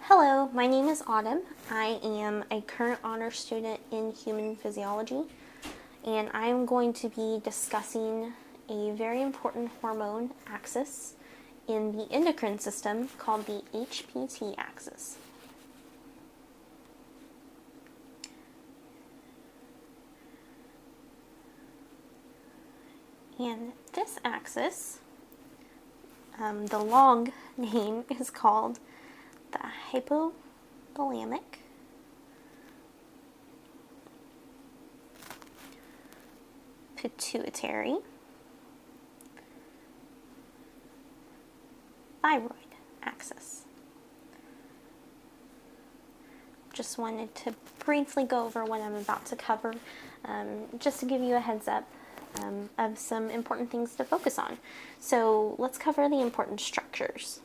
Hello, my name is Autumn. I am a current honor student in Human Physiology, and I'm going to be discussing a very important hormone axis in the endocrine system called the HPT axis. And this axis, the long name is called the hypothalamo-pituitary-thyroid axis. Just wanted to briefly go over what I'm about to cover, just to give you a heads up of some important things to focus on. So let's cover the important structures.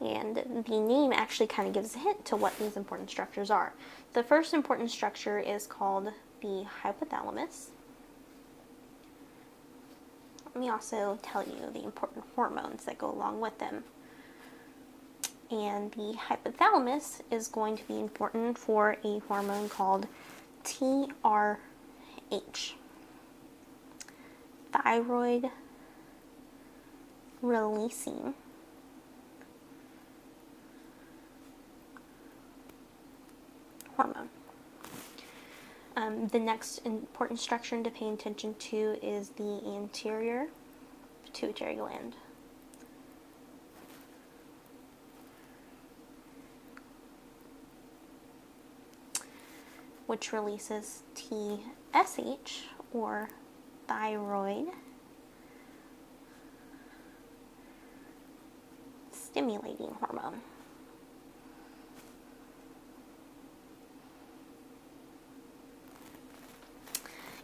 And the name actually kind of gives a hint to what these important structures are. The first important structure is called the hypothalamus. Let me also tell you the important hormones that go along with them. And the hypothalamus is going to be important for a hormone called TRH, thyroid releasing hormone. The next important structure to pay attention to is the anterior pituitary gland. Which releases TSH, or thyroid stimulating hormone.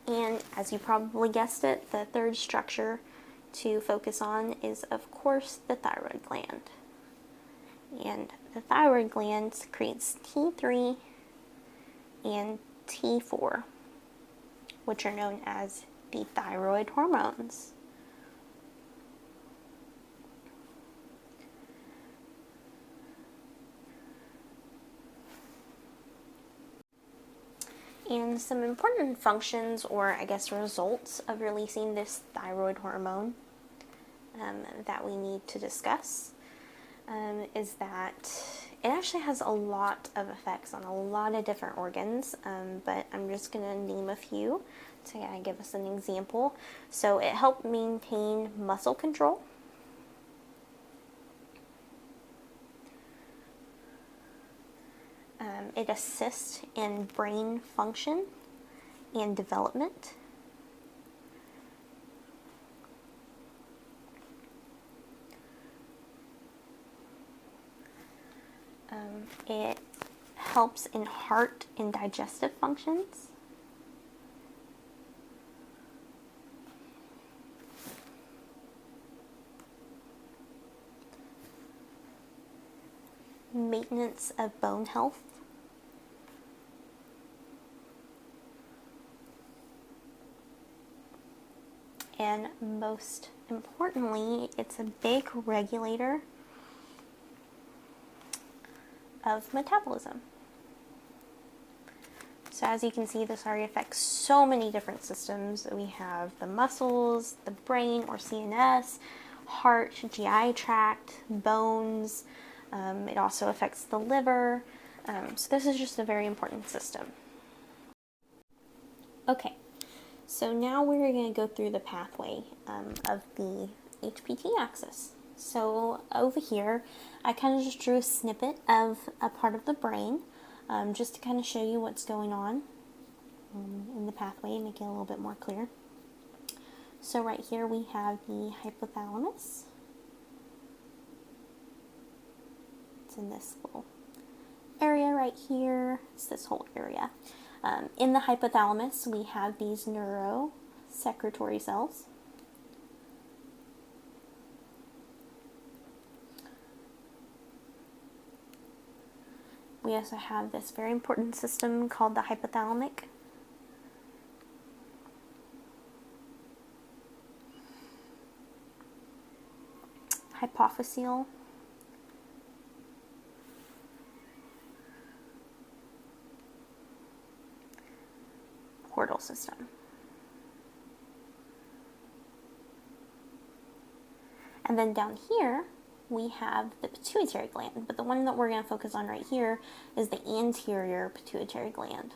And as you probably guessed it, the third structure to focus on is, of course, the thyroid gland. And the thyroid gland secretes T3 and T4, which are known as the thyroid hormones. And some important functions, or I guess results, of releasing this thyroid hormone that we need to discuss is that it actually has a lot of effects on a lot of different organs, but I'm just going to name a few to kind of give us an example. So it helped maintain muscle control. It assists in brain function and development. It helps in heart and digestive functions. Maintenance of bone health. And most importantly, it's a big regulator of metabolism. So as you can see, this already affects so many different systems. We have the muscles, the brain or CNS, heart, GI tract, bones. It also affects the liver. So this is just a very important system. Okay, so now we're going to go through the pathway of the HPT axis. So over here, I kind of just drew a snippet of a part of the brain just to kind of show you what's going on in the pathway and make it a little bit more clear. So right here we have the hypothalamus. It's in this little area right here. It's this whole area. In the hypothalamus, we have these neurosecretory cells. We also have this very important system called the hypothalamic. Hypophyseal portal system. And then down here, we have the pituitary gland, but the one that we're going to focus on right here is the anterior pituitary gland.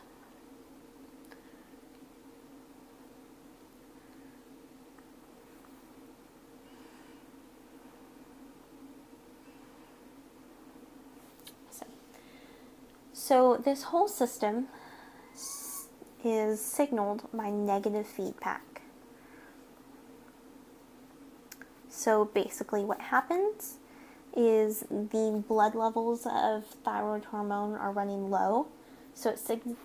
So this whole system is signaled by negative feedback. So basically what happens is the blood levels of thyroid hormone are running low. So it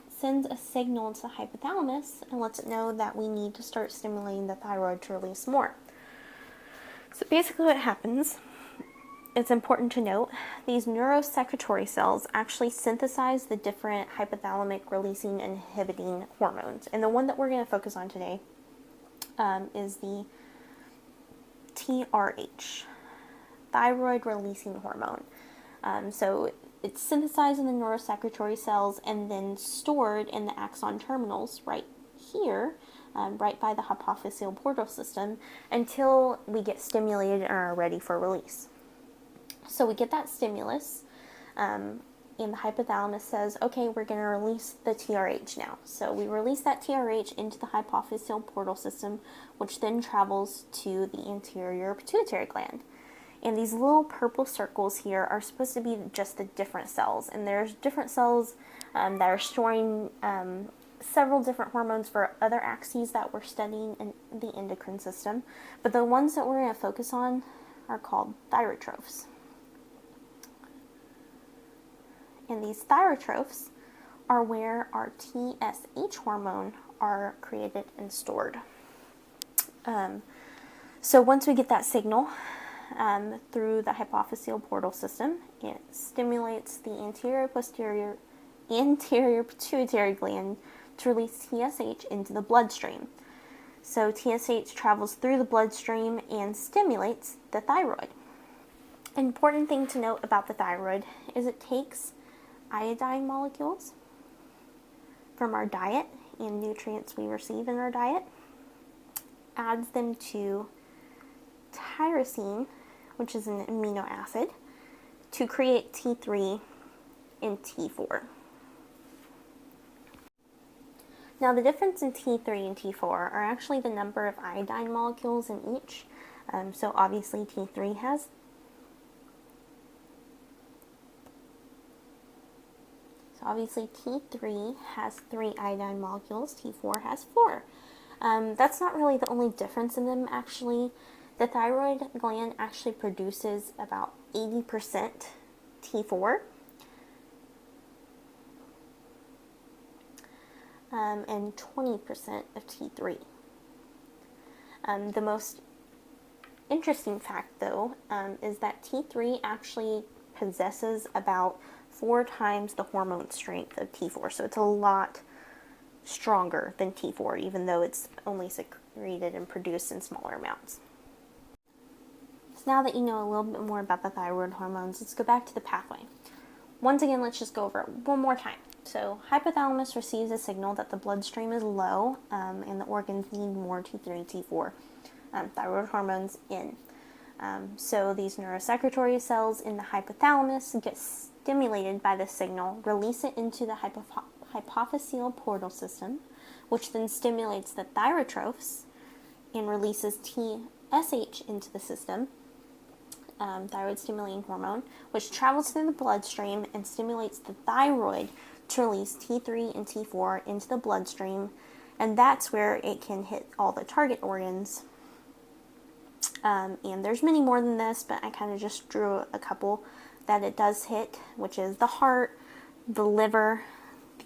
sends a signal to the hypothalamus and lets it know that we need to start stimulating the thyroid to release more. So basically what happens, it's important to note, these neurosecretory cells actually synthesize the different hypothalamic releasing and inhibiting hormones. And the one that we're going to focus on today is the TRH, thyroid releasing hormone. So it's synthesized in the neurosecretory cells and then stored in the axon terminals right here, right by the hypophyseal portal system, until we get stimulated and are ready for release. So we get that stimulus, and the hypothalamus says, okay, we're going to release the TRH now. So we release that TRH into the hypophyseal portal system, which then travels to the anterior pituitary gland. And these little purple circles here are supposed to be just the different cells. And there's different cells that are storing several different hormones for other axes that we're studying in the endocrine system. But the ones that we're going to focus on are called thyrotrophs. And these thyrotrophs are where our TSH hormone are created and stored. So once we get that signal through the hypophyseal portal system, it stimulates the anterior pituitary gland to release TSH into the bloodstream. So TSH travels through the bloodstream and stimulates the thyroid. An important thing to note about the thyroid is it takes iodine molecules from our diet and nutrients we receive in our diet, adds them to tyrosine, which is an amino acid, to create T3 and T4. Now the difference in T3 and T4 are actually the number of iodine molecules in each. So obviously T3 has T3 has 3 iodine molecules, T4 has 4. That's not really the only difference in them, actually. The thyroid gland actually produces about 80% T4 and 20% of T3. The most interesting fact, though, is that T3 actually possesses about 4 times the hormone strength of T4. So it's a lot stronger than T4, even though it's only secreted and produced in smaller amounts. So now that you know a little bit more about the thyroid hormones, let's go back to the pathway. Once again, let's just go over it one more time. So hypothalamus receives a signal that the bloodstream is low and the organs need more T3, T4 thyroid hormones in. So these neurosecretory cells in the hypothalamus get stimulated by the signal, release it into the hypophyseal portal system, which then stimulates the thyrotrophs and releases TSH into the system, thyroid stimulating hormone, which travels through the bloodstream and stimulates the thyroid to release T3 and T4 into the bloodstream, and that's where it can hit all the target organs. And there's many more than this, but I kind of just drew a couple that it does hit, which is the heart, the liver,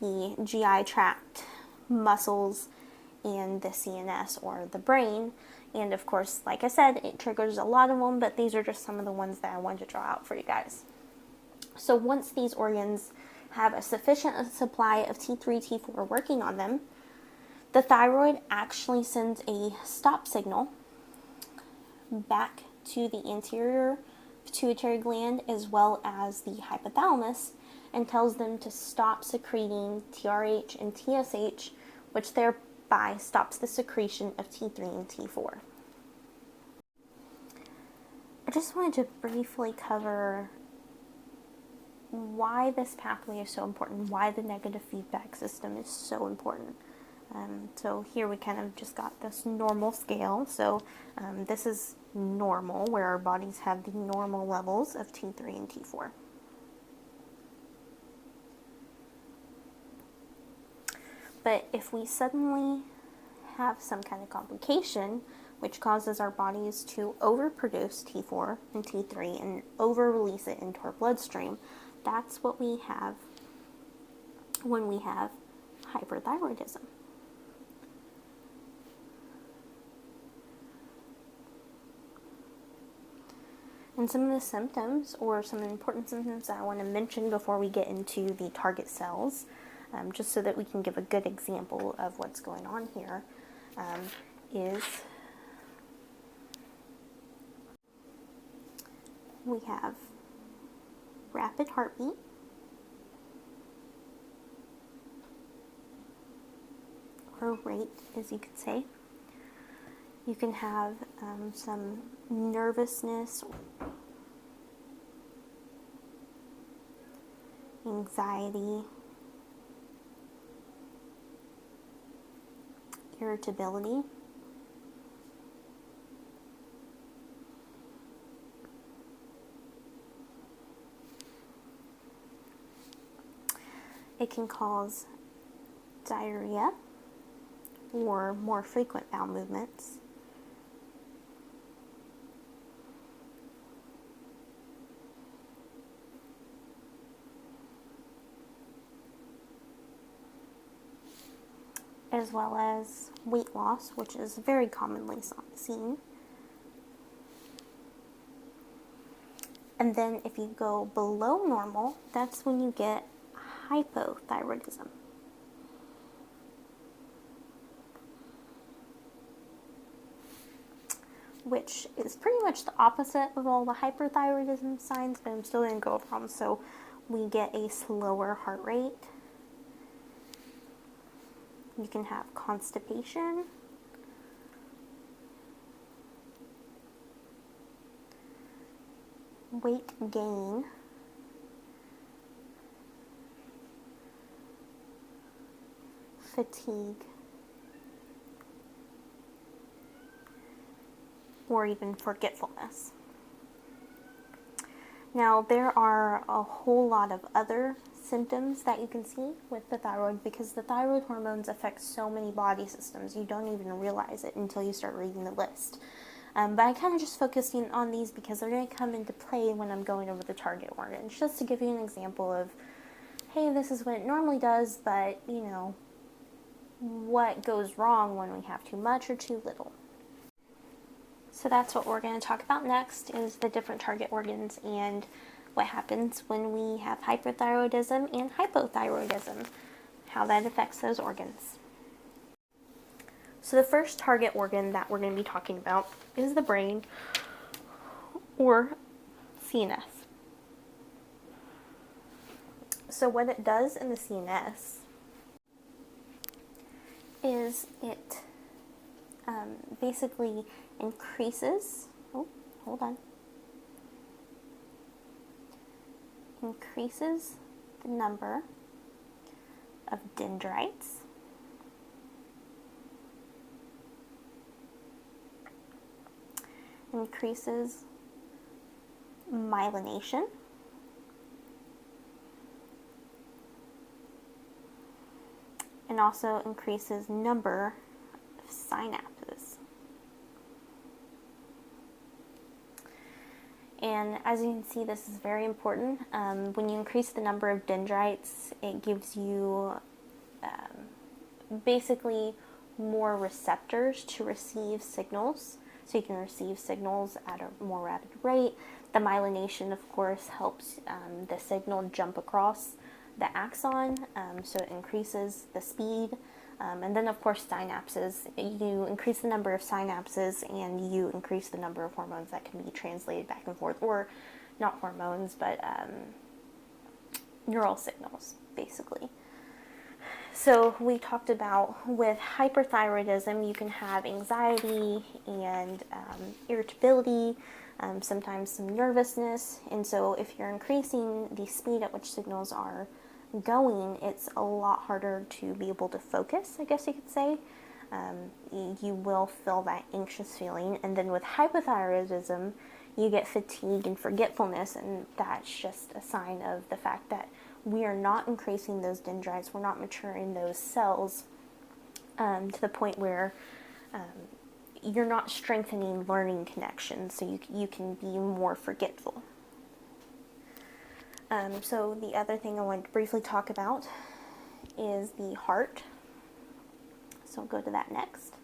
the GI tract, muscles, and the CNS or the brain. And of course, like I said, it triggers a lot of them, but these are just some of the ones that I wanted to draw out for you guys. So once these organs have a sufficient supply of T3, T4 working on them, the thyroid actually sends a stop signal back to the anterior pituitary gland as well as the hypothalamus and tells them to stop secreting TRH and TSH, which thereby stops the secretion of T3 and T4. I just wanted to briefly cover why this pathway is so important, why the negative feedback system is so important. So here we kind of just got this normal scale. So this is normal, where our bodies have the normal levels of T3 and T4. But if we suddenly have some kind of complication, which causes our bodies to overproduce T4 and T3 and over-release it into our bloodstream, that's what we have when we have hyperthyroidism. And some of the symptoms, or some important symptoms that I want to mention before we get into the target cells, just so that we can give a good example of what's going on here, is we have rapid heartbeat, or rate, as you could say. You can have some nervousness, anxiety, irritability. It can cause diarrhea or more frequent bowel movements. As well as weight loss, which is very commonly seen. And then if you go below normal, that's when you get hypothyroidism. Which is pretty much the opposite of all the hyperthyroidism signs, but I'm still going to go over them. So we get a slower heart rate. You can have constipation, weight gain, fatigue, or even forgetfulness. Now, there are a whole lot of other symptoms that you can see with the thyroid, because the thyroid hormones affect so many body systems. You don't even realize it until you start reading the list. But I kind of just focused on these because they're going to come into play when I'm going over the target organs, just to give you an example of, hey, this is what it normally does, but, you know, what goes wrong when we have too much or too little. So that's what we're going to talk about next, is the different target organs and what happens when we have hyperthyroidism and hypothyroidism, how that affects those organs. So the first target organ that we're going to be talking about is the brain, or CNS. So what it does in the CNS is it basically increases, increases the number of dendrites, increases myelination, and also increases number of synapses. And as you can see, this is very important. When you increase the number of dendrites, it gives you basically more receptors to receive signals. So you can receive signals at a more rapid rate. The myelination, of course, helps the signal jump across the axon, so it increases the speed. And then, of course, synapses. You increase the number of synapses and you increase the number of hormones that can be translated back and forth, or not hormones, but neural signals, basically. So we talked about with hyperthyroidism, you can have anxiety and irritability, sometimes some nervousness. And so if you're increasing the speed at which signals are going, it's a lot harder to be able to focus, I guess you could say. You will feel that anxious feeling. And then with hypothyroidism, you get fatigue and forgetfulness, and that's just a sign of the fact that we are not increasing those dendrites, we're not maturing those cells to the point where you're not strengthening learning connections, so you can be more forgetful. So the other thing I want to briefly talk about is the heart. So I'll go to that next.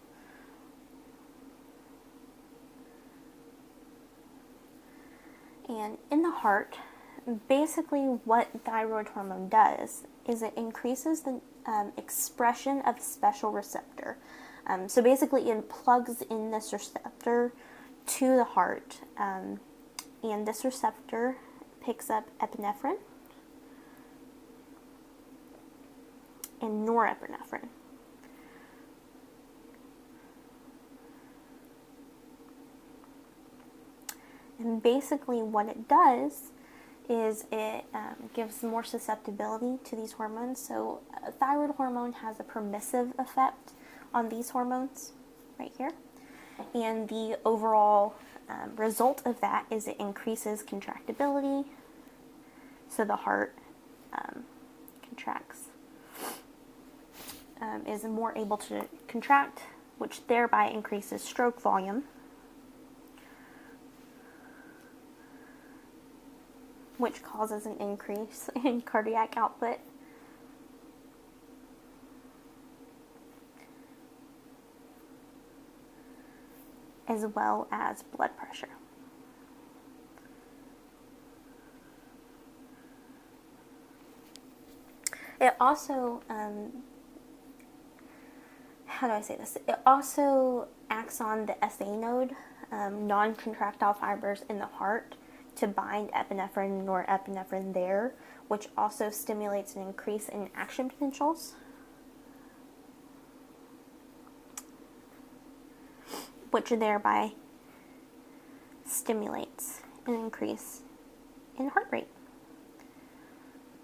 And in the heart, basically what thyroid hormone does is it increases the expression of a special receptor. So basically it plugs in this receptor to the heart, and this receptor picks up epinephrine and norepinephrine. And basically what it does is it gives more susceptibility to these hormones. So thyroid hormone has a permissive effect on these hormones right here. And the overall result of that is it increases contractibility. So the heart contracts, is more able to contract, which thereby increases stroke volume, which causes an increase in cardiac output. As well as blood pressure. It also, how do I say this? It also acts on the SA node, non-contractile fibers in the heart, to bind epinephrine and norepinephrine there, which also stimulates an increase in action potentials, which thereby stimulates an increase in heart rate.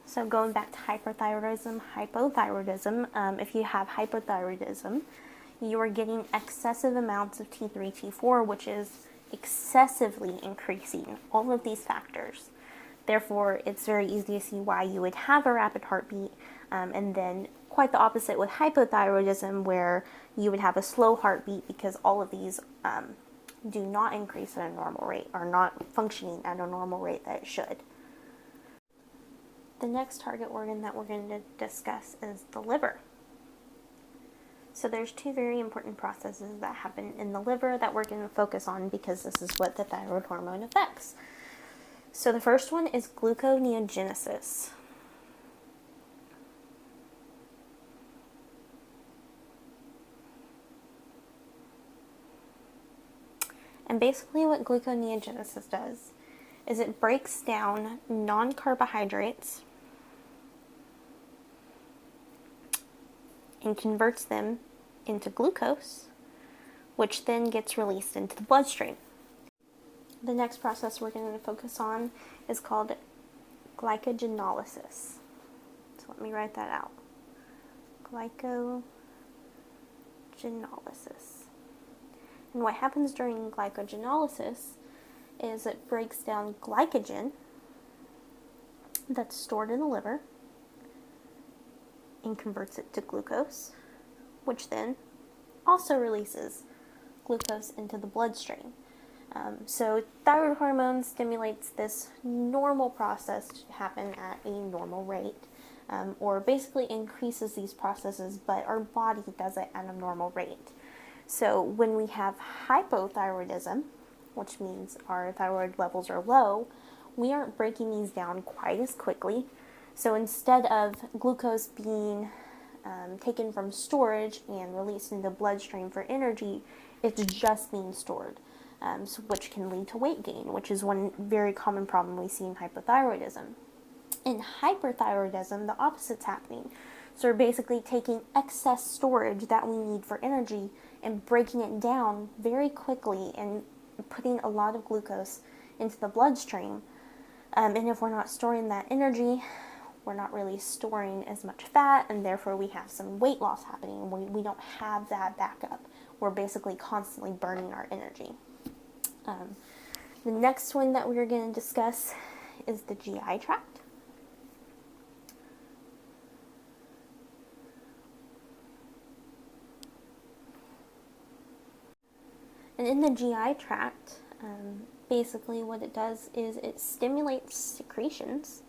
So going back to hyperthyroidism, hypothyroidism, if you have hypothyroidism, you are getting excessive amounts of T3, T4, which is excessively increasing all of these factors. Therefore, it's very easy to see why you would have a rapid heartbeat, and then quite the opposite with hypothyroidism, where you would have a slow heartbeat because all of these do not increase at a normal rate, are not functioning at a normal rate that it should. The next target organ that we're going to discuss is the liver. So there's two very important processes that happen in the liver that we're going to focus on because this is what the thyroid hormone affects. So the first one is gluconeogenesis. And basically what gluconeogenesis does is it breaks down non-carbohydrates and converts them into glucose, which then gets released into the bloodstream. The next process we're going to focus on is called glycogenolysis. So let me write that out. Glycogenolysis. And what happens during glycogenolysis is it breaks down glycogen that's stored in the liver and converts it to glucose, which then also releases glucose into the bloodstream. So thyroid hormone stimulates this normal process to happen at a normal rate, or basically increases these processes, but our body does it at a normal rate. So when we have hypothyroidism, which means our thyroid levels are low, we aren't breaking these down quite as quickly. So instead of glucose being taken from storage and released into the bloodstream for energy, it's just being stored, so which can lead to weight gain, which is one very common problem we see in hypothyroidism. In hyperthyroidism, the opposite's happening. So we're basically taking excess storage that we need for energy and breaking it down very quickly and putting a lot of glucose into the bloodstream. And if we're not storing that energy, we're not really storing as much fat, and therefore we have some weight loss happening. We don't have that backup. We're basically constantly burning our energy. The next one that we're going to discuss is the GI tract. And in the GI tract, basically what it does is it stimulates secretions.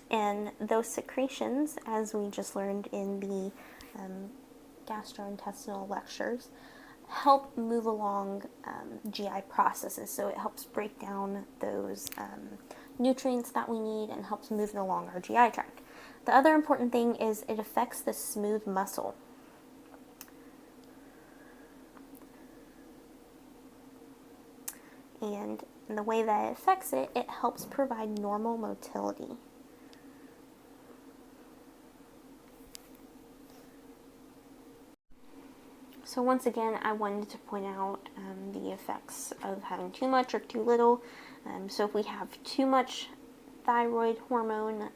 And those secretions, as we just learned in the gastrointestinal lectures, help move along GI processes. So it helps break down those nutrients that we need and helps move it along our GI tract. The other important thing is it affects the smooth muscle. And in the way that it affects it, it helps provide normal motility. So once again, I wanted to point out the effects of having too much or too little. So if we have too much thyroid hormone,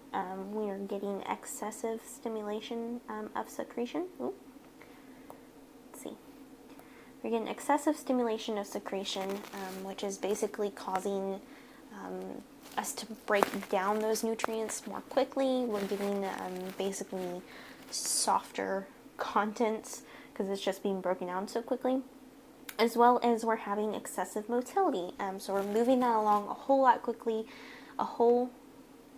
we are getting excessive stimulation of secretion. Ooh. Let's see. We're getting excessive stimulation of secretion, which is basically causing us to break down those nutrients more quickly. We're getting basically softer contents because it's just being broken down so quickly, as well as we're having excessive motility. So we're moving that along a whole lot quickly, a whole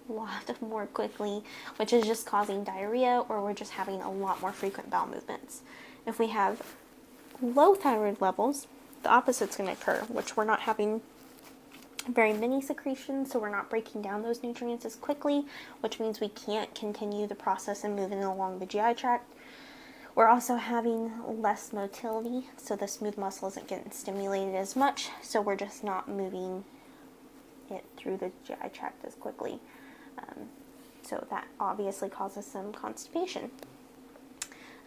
lot more quickly, which is just causing diarrhea, or we're just having a lot more frequent bowel movements. If we have low thyroid levels, the opposite's going to occur, which we're not having very many secretions, so we're not breaking down those nutrients as quickly, which means we can't continue the process and moving along the GI tract. We're also having less motility, so the smooth muscle isn't getting stimulated as much, so we're just not moving it through the GI tract as quickly. So that obviously causes some constipation.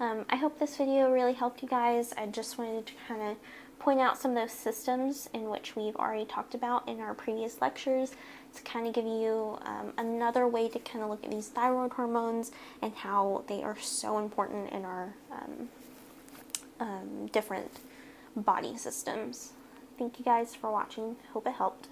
I hope this video really helped you guys. I just wanted to kind of point out some of those systems in which we've already talked about in our previous lectures to kind of give you another way to kind of look at these thyroid hormones and how they are so important in our different body systems. Thank you guys for watching. Hope it helped.